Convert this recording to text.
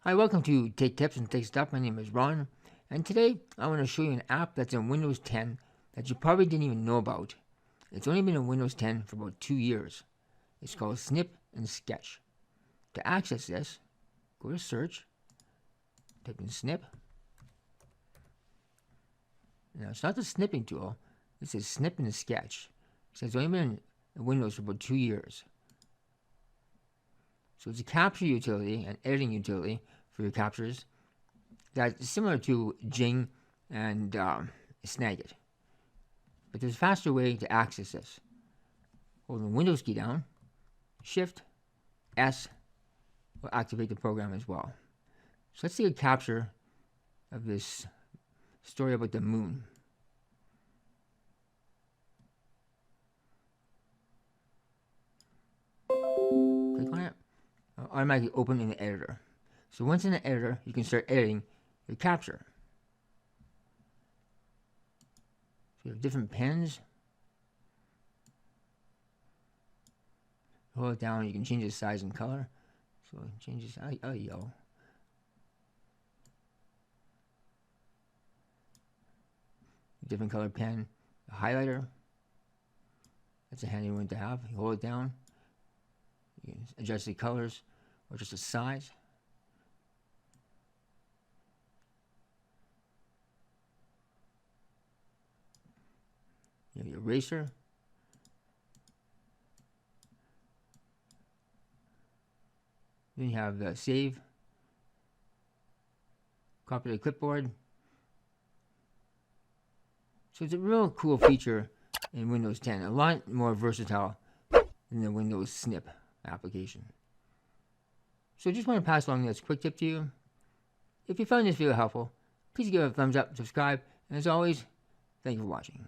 Hi, welcome to Take Tips and Take Stuff. My name is Ron, and today I want to show you an app that's in Windows 10 that you probably didn't even know about. It's only been in Windows 10 for about 2 years. It's called Snip and Sketch. To access this, go to Search, type in Snip. Now, it's not the snipping tool. This is Snip and Sketch. It says it's only been in Windows for about 2 years. So it's a capture utility, an editing utility for your captures that's similar to Jing and Snagit. But there's a faster way to access this. Hold the Windows key down, Shift S will activate the program as well. So let's take a capture of this story about the moon. Click on it. Automatically open in the editor. So once in the editor, you can start editing your capture. So you have different pens. Hold it down, you can change the size and color. So change this, yellow. Different color pen, a highlighter. That's a handy one to have. You hold it down. You can adjust the colors or just the size. You have your eraser. Then you have the save. Copy to clipboard. So it's a real cool feature in Windows 10. A lot more versatile than the Windows Snip application. So I just want to pass along this quick tip to you. If you found this video helpful, please give it a thumbs up, subscribe, and as always, thank you for watching.